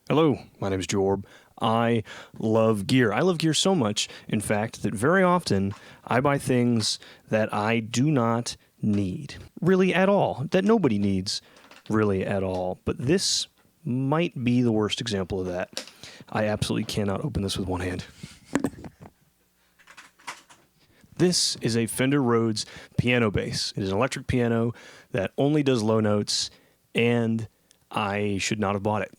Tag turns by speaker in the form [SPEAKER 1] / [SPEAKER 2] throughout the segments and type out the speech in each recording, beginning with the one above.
[SPEAKER 1] Hello, my name is Jorb. I love gear. I love gear so much, in fact, that very often I buy things that I do not need really at all, that nobody needs really at all. But this might be the worst example of that. I absolutely cannot open this with one hand. This is a Fender Rhodes piano bass. It is an electric piano that only does low notes, and I should not have bought it.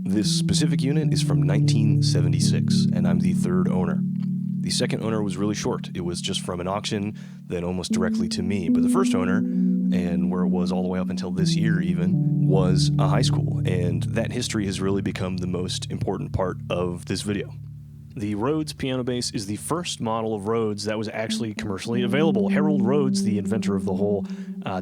[SPEAKER 1] This specific unit is from 1976, and I'm the third owner. The second owner was really short. It was just from an auction, then almost directly to me. But the first owner, and where it was all the way up until this year even, was a high school, and that history has really become the most important part of this video. The Rhodes piano bass is the first model of Rhodes that was actually commercially available. Harold Rhodes, the inventor of the whole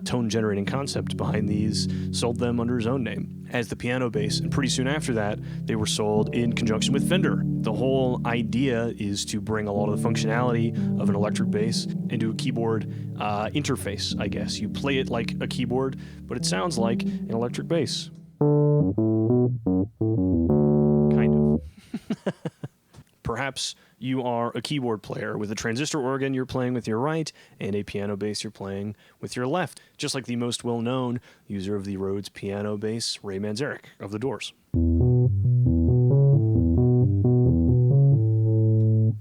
[SPEAKER 1] tone-generating concept behind these, sold them under his own name as the piano bass, and pretty soon after that, they were sold in conjunction with Fender. The whole idea is to bring a lot of the functionality of an electric bass into a keyboard interface, I guess. You play it like a keyboard, but it sounds like an electric bass. Kind of. Perhaps you are a keyboard player with a transistor organ you're playing with your right and a piano bass you're playing with your left, just like the most well-known user of the Rhodes piano bass, Ray Manzarek of The Doors.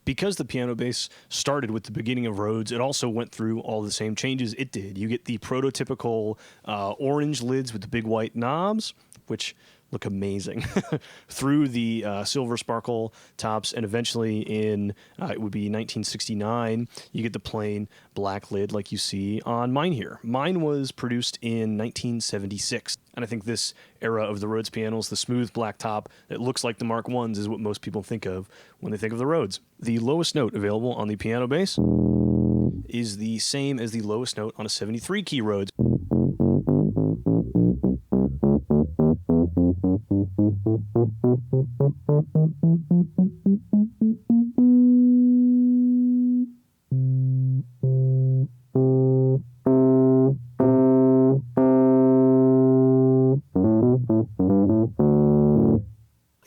[SPEAKER 1] Because the piano bass started with the beginning of Rhodes, it also went through all the same changes it did. You get the prototypical orange lids with the big white knobs, which look amazing, through the silver sparkle tops, and eventually in, it would be 1969, you get the plain black lid like you see on mine here. Mine was produced in 1976, and I think this era of the Rhodes pianos, the smooth black top that looks like the Mark I's, is what most people think of when they think of the Rhodes. The lowest note available on the piano bass is the same as the lowest note on a 73 key Rhodes.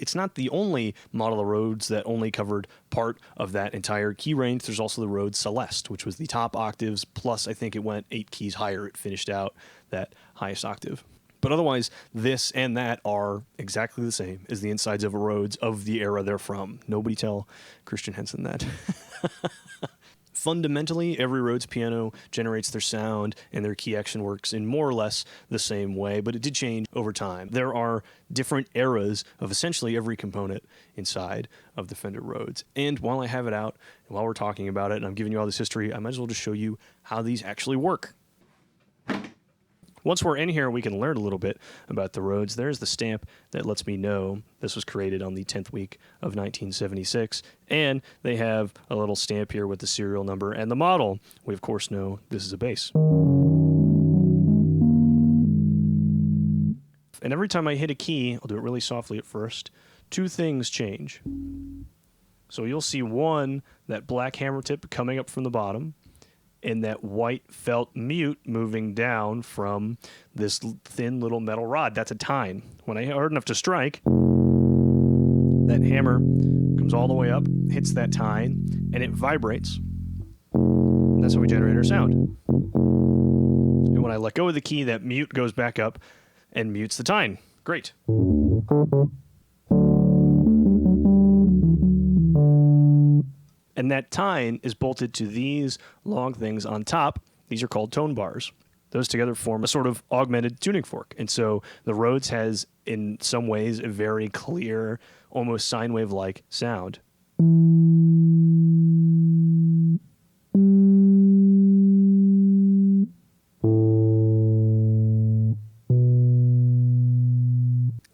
[SPEAKER 1] It's not the only model of Rhodes that only covered part of that entire key range. There's also the Rhodes Celeste, which was the top octaves, plus I think it went 8 keys higher. It finished out that highest octave. But otherwise, this and that are exactly the same as the insides of a Rhodes of the era they're from. Nobody tell Christian Henson that. Fundamentally, every Rhodes piano generates their sound, and their key action works in more or less the same way, but it did change over time. There are different eras of essentially every component inside of the Fender Rhodes. And while I have it out, and while we're talking about it, and I'm giving you all this history, I might as well just show you how these actually work. Once we're in here, we can learn a little bit about the Rhodes. There's the stamp that lets me know this was created on the 10th week of 1976. And they have a little stamp here with the serial number and the model. We, of course, know this is a bass. And every time I hit a key, I'll do it really softly at first, 2 things change. So you'll see one, that black hammer tip coming up from the bottom, and that white felt mute moving down from this thin little metal rod. That's a tine. When I hit hard enough to strike, that hammer comes all the way up, hits that tine, and it vibrates. That's how we generate our sound. And when I let go of the key, that mute goes back up and mutes the tine. Great. And that tine is bolted to these long things on top. These are called tone bars. Those together form a sort of augmented tuning fork. And so the Rhodes has, in some ways, a very clear, almost sine wave-like sound.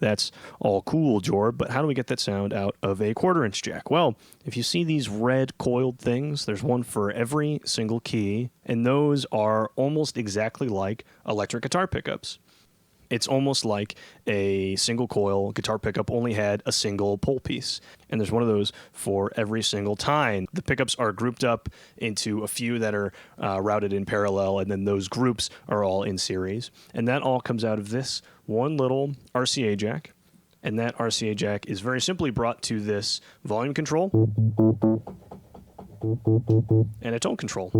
[SPEAKER 1] That's all cool, Jorb, but how do we get that sound out of a 1/4-inch jack? Well, if you see these red coiled things, there's one for every single key, and those are almost exactly like electric guitar pickups. It's almost like a single coil guitar pickup only had a single pole piece. And there's one of those for every single tine. The pickups are grouped up into a few that are routed in parallel, and then those groups are all in series. And that all comes out of this one little RCA jack. And that RCA jack is very simply brought to this volume control and a tone control.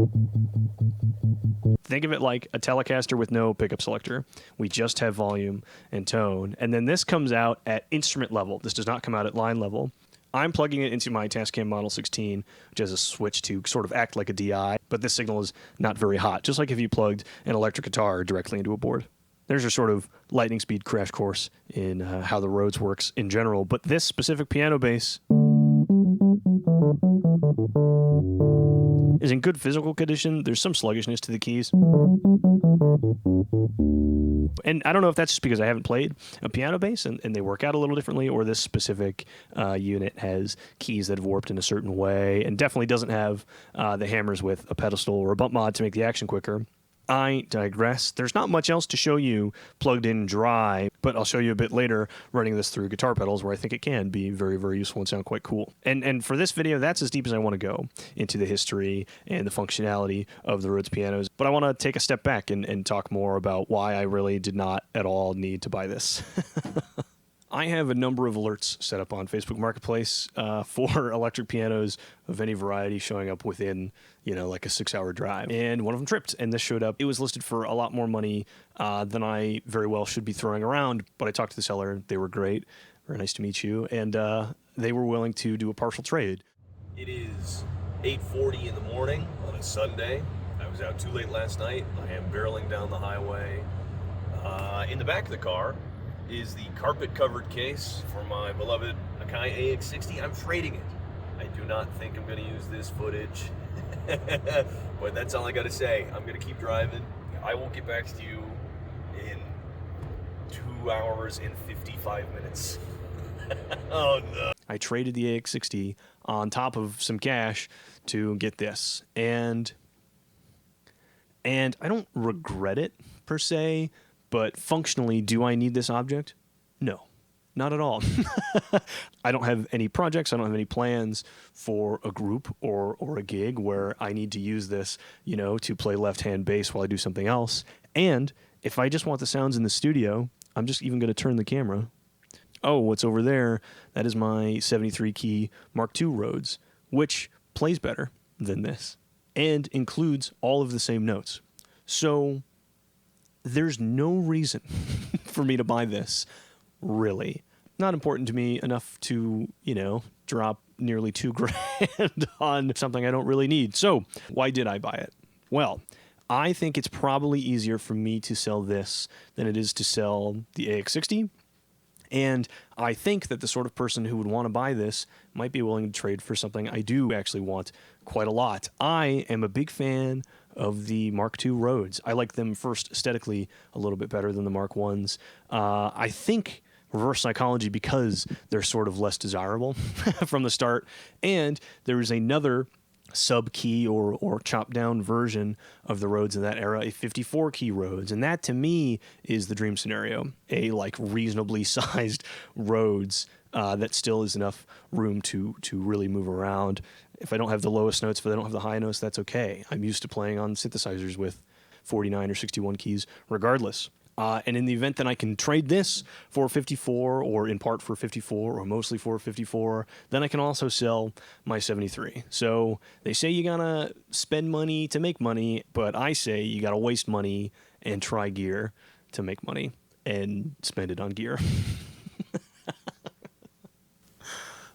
[SPEAKER 1] Think of it like a Telecaster with no pickup selector. We just have volume and tone. And then this comes out at instrument level. This does not come out at line level. I'm plugging it into my Tascam Model 16, which has a switch to sort of act like a DI, but this signal is not very hot, just like if you plugged an electric guitar directly into a board. There's your sort of lightning speed crash course in how the Rhodes works in general, but this specific piano bass is in good physical condition. There's some sluggishness to the keys. And I don't know if that's just because I haven't played a piano bass and they work out a little differently, or this specific unit has keys that have warped in a certain way and definitely doesn't have the hammers with a pedestal or a bump mod to make the action quicker. I digress. There's not much else to show you plugged in dry, but I'll show you a bit later running this through guitar pedals where I think it can be very, very useful and sound quite cool. And for this video, that's as deep as I want to go into the history and the functionality of the Rhodes pianos. But I want to take a step back and talk more about why I really did not at all need to buy this. I have a number of alerts set up on Facebook Marketplace for electric pianos of any variety showing up within, like a 6-hour drive. And one of them tripped, and this showed up. It was listed for a lot more money than I very well should be throwing around, but I talked to the seller. They were great. Very nice to meet you. And they were willing to do a partial trade.
[SPEAKER 2] It is 8:40 in the morning on a Sunday. I was out too late last night. I am barreling down the highway. In the back of the car is the carpet-covered case for my beloved Akai AX60. I'm trading it. I do not think I'm going to use this footage, but that's all I got to say. I'm going to keep driving. I will get back to you in 2 hours and 55 minutes. Oh, no.
[SPEAKER 1] I traded the AX60 on top of some cash to get this, and I don't regret it, per se. But functionally, do I need this object? No, not at all. I don't have any projects. I don't have any plans for a group or a gig where I need to use this, to play left-hand bass while I do something else. And if I just want the sounds in the studio, I'm just even going to turn the camera. Oh, what's over there? That is my 73-key Mark II Rhodes, which plays better than this and includes all of the same notes. So there's no reason for me to buy this, really. Not important to me enough to, drop nearly $2,000 on something I don't really need. So why did I buy it? Well, I think it's probably easier for me to sell this than it is to sell the AX60. And I think that the sort of person who would want to buy this might be willing to trade for something I do actually want quite a lot. I am a big fan of the Mark II Rhodes. I like them first aesthetically a little bit better than the Mark I's. I think reverse psychology because they're sort of less desirable from the start. And there is another sub-key or chopped-down version of the Rhodes in that era, a 54-key Rhodes. And that, to me, is the dream scenario. A, reasonably sized Rhodes that still is enough room to really move around. If I don't have the lowest notes, if I don't have the high notes, that's okay. I'm used to playing on synthesizers with 49 or 61 keys regardless. And in the event that I can trade this for 54 or in part for 54 or mostly for 54, then I can also sell my 73. So they say you gotta spend money to make money, but I say you gotta waste money and try gear to make money and spend it on gear.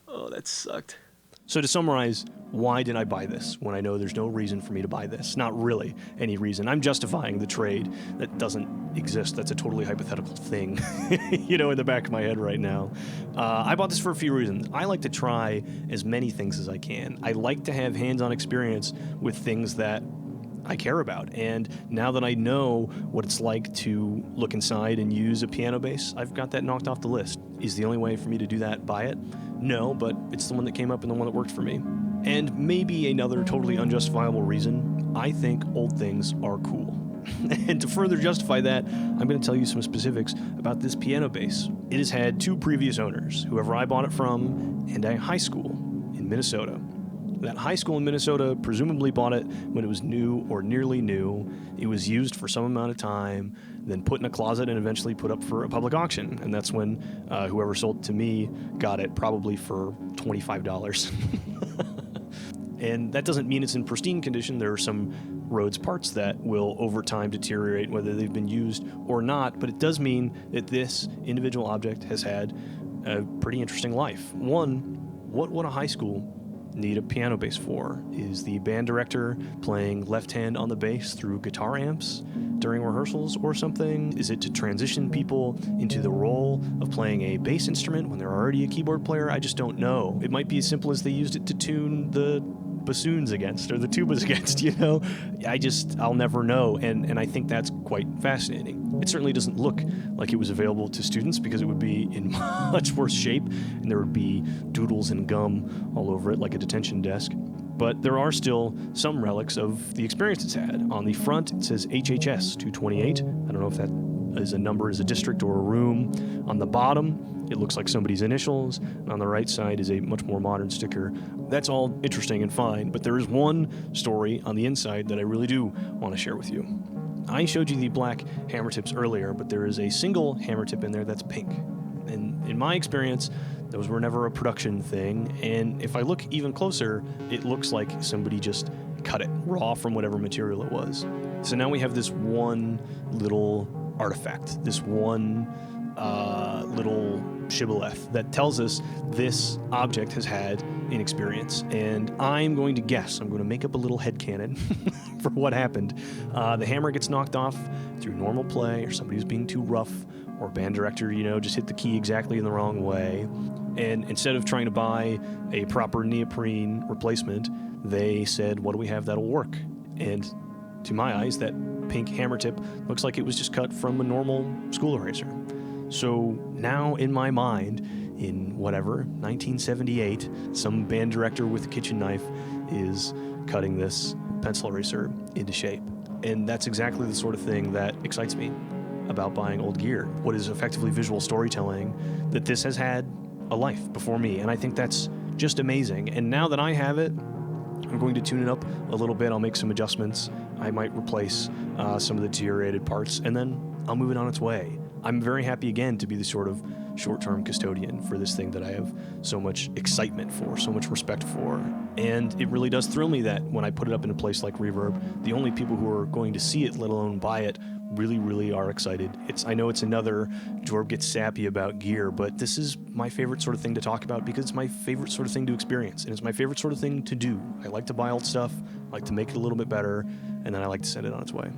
[SPEAKER 1] Oh, that sucked. So to summarize, why did I buy this when I know there's no reason for me to buy this? Not really any reason. I'm justifying the trade that doesn't exist. That's a totally hypothetical thing, in the back of my head right now. I bought this for a few reasons. I like to try as many things as I can. I like to have hands-on experience with things that I care about. And now that I know what it's like to look inside and use a piano bass, I've got that knocked off the list. Is the only way for me to do that buy it? No, but it's the one that came up and the one that worked for me. And maybe another totally unjustifiable reason, I think old things are cool. And to further justify that, I'm going to tell you some specifics about this piano bass. It has had two previous owners, whoever I bought it from, and a high school in Minnesota. That high school in Minnesota presumably bought it when it was new or nearly new. It was used for some amount of time, then put in a closet and eventually put up for a public auction. And that's when whoever sold it to me got it, probably for $25. And that doesn't mean it's in pristine condition. There are some Rhodes parts that will over time deteriorate, whether they've been used or not, but it does mean that this individual object has had a pretty interesting life. One, what would a high school need a piano bass for? Is the band director playing left hand on the bass through guitar amps during rehearsals or something? Is it to transition people into the role of playing a bass instrument when they're already a keyboard player? I just don't know. It might be as simple as they used it to tune the bassoons against or the tubas against, you know? I'll never know, and I think that's quite fascinating. It certainly doesn't look like it was available to students, because it would be in much worse shape and there would be doodles and gum all over it like a detention desk. But there are still some relics of the experience it's had. On the front, it says HHS 228. I don't know if that is a number, is a district or a room. On the bottom, it looks like somebody's initials. And on the right side is a much more modern sticker. That's all interesting and fine, but there is one story on the inside that I really do want to share with you. I showed you the black hammer tips earlier, but there is a single hammer tip in there that's pink. And in my experience, those were never a production thing, and if I look even closer, it looks like somebody just cut it raw from whatever material it was. So now we have this one little artifact, this one little shibboleth that tells us this object has had an experience. And I'm going to guess, I'm going to make up a little headcanon for what happened. The hammer gets knocked off through normal play, or somebody was being too rough, or band director, just hit the key exactly in the wrong way. And instead of trying to buy a proper neoprene replacement, they said, what do we have that'll work? And to my eyes, that pink hammer tip looks like it was just cut from a normal school eraser. So now in my mind, in 1978, some band director with a kitchen knife is cutting this pencil eraser into shape. And that's exactly the sort of thing that excites me about buying old gear. What is effectively visual storytelling, that this has had a life before me. And I think that's just amazing. And now that I have it, I'm going to tune it up a little bit. I'll make some adjustments. I might replace some of the deteriorated parts, and then I'll move it on its way. I'm very happy again to be the sort of short-term custodian for this thing that I have so much excitement for, so much respect for. And it really does thrill me that when I put it up in a place like Reverb, the only people who are going to see it, let alone buy it, really are excited. I know it's another Jorb gets sappy about gear, but this is my favorite sort of thing to talk about because it's my favorite sort of thing to experience, and it's my favorite sort of thing to do. I like to buy old stuff, I like to make it a little bit better, and then I like to send it on its way.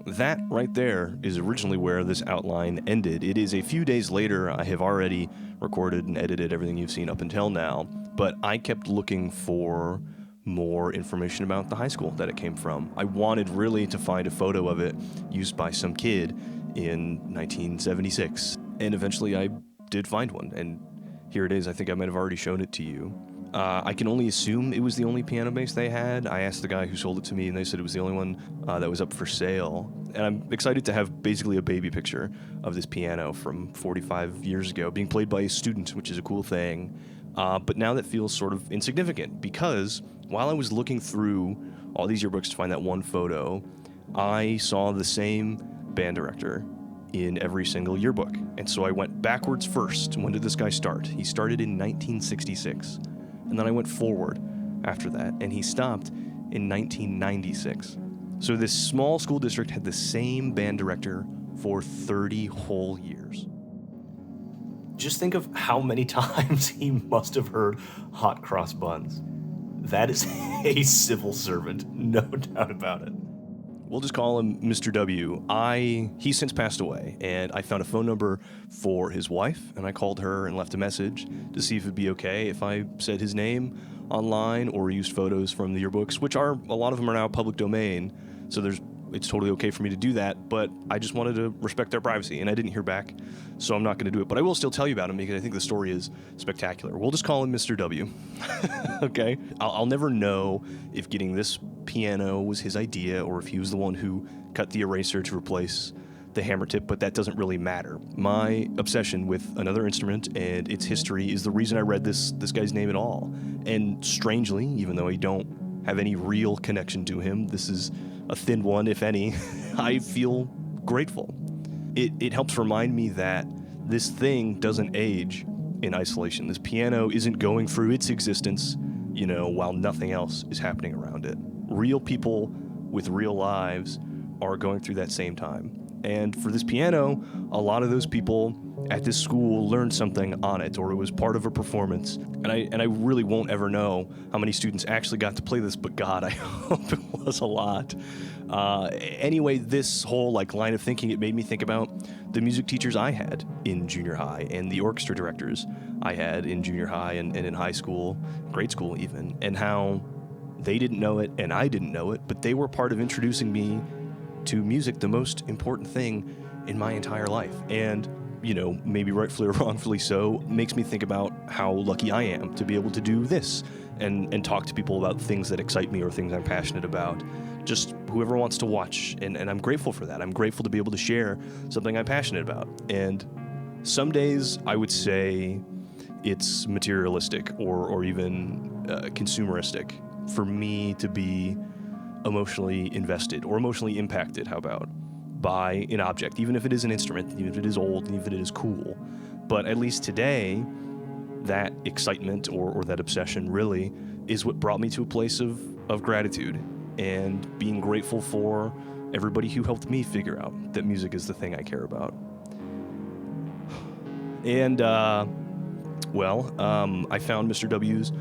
[SPEAKER 2] That right there is originally where this outline ended. It is a few days later. I have already recorded and edited everything you've seen up until now, but I kept looking for more information about the high school that it came from. I wanted really to find a photo of it used by some kid in 1976, and eventually I did find one, and here it is. I think I might have already shown it to you. I can only assume it was the only piano bass they had. I asked the guy who sold it to me, and they said it was the only one that was up for sale. And I'm excited to have basically a baby picture of this piano from 45 years ago being played by a student, which is a cool thing. But now that feels sort of insignificant, because while I was looking through all these yearbooks to find that one photo, I saw the same band director in every single yearbook. And so I went backwards first. When did this guy start? He started in 1966. And then I went forward after that, and he stopped in 1996. So this small school district had the same band director for 30 whole years. Just think of how many times he must have heard hot cross buns. That is a civil servant, no doubt about it. We'll just call him Mr. W. He's since passed away, and I found a phone number for his wife, and I called her and left a message to see if it'd be okay if I said his name online or used photos from the yearbooks, which a lot of them are now public domain, so there's
[SPEAKER 1] it's totally okay for me to do that, but I just wanted to respect their privacy, and I didn't hear back, so I'm not going to do it. But I will still tell you about him because I think the story is spectacular. We'll just call him Mr. W. Okay? I'll never know if getting this piano was his idea or if he was the one who cut the eraser to replace the hammer tip, but that doesn't really matter. My obsession with another instrument and its history is the reason I read this guy's name at all. And strangely, even though I don't have any real connection to him, this is a thin one, if any, I feel grateful. It helps remind me that this thing doesn't age in isolation. This piano isn't going through its existence, while nothing else is happening around it. Real people with real lives are going through that same time. And for this piano, a lot of those people at this school learned something on it, or it was part of a performance. And I really won't ever know how many students actually got to play this, but God, I hope it was a lot. Anyway, this whole line of thinking, it made me think about the music teachers I had in junior high and the orchestra directors I had in junior high and in high school, grade school even, and how they didn't know it and I didn't know it, but they were part of introducing me to music, the most important thing in my entire life. And, maybe rightfully or wrongfully so, makes me think about how lucky I am to be able to do this and talk to people about things that excite me or things I'm passionate about. Just whoever wants to watch. And I'm grateful for that. I'm grateful to be able to share something I'm passionate about. And some days I would say it's materialistic or even consumeristic for me to be emotionally invested or emotionally impacted, by an object, even if it is an instrument, even if it is old, even if it is cool. But at least today, that excitement or that obsession really is what brought me to a place of gratitude and being grateful for everybody who helped me figure out that music is the thing I care about. And, I found Mr. W's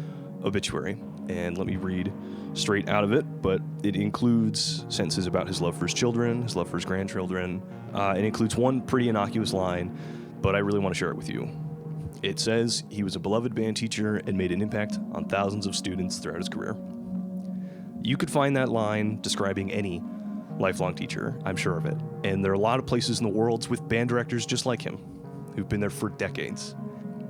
[SPEAKER 1] obituary, and let me read straight out of it, but it includes sentences about his love for his children, his love for his grandchildren. It includes one pretty innocuous line, but I really want to share it with you. It says, he was a beloved band teacher and made an impact on thousands of students throughout his career. You could find that line describing any lifelong teacher, I'm sure of it. And there are a lot of places in the world with band directors just like him, who've been there for decades.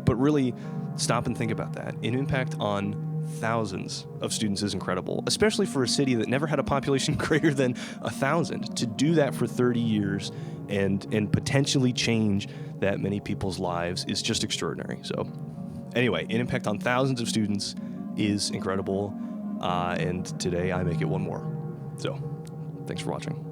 [SPEAKER 1] But really, stop and think about that. An impact on thousands of students is incredible, especially for a city that never had a population greater than 1,000. To do that for 30 years and potentially change that many people's lives is just extraordinary. So anyway, an impact on thousands of students is incredible, and today I make it one more. So thanks for watching.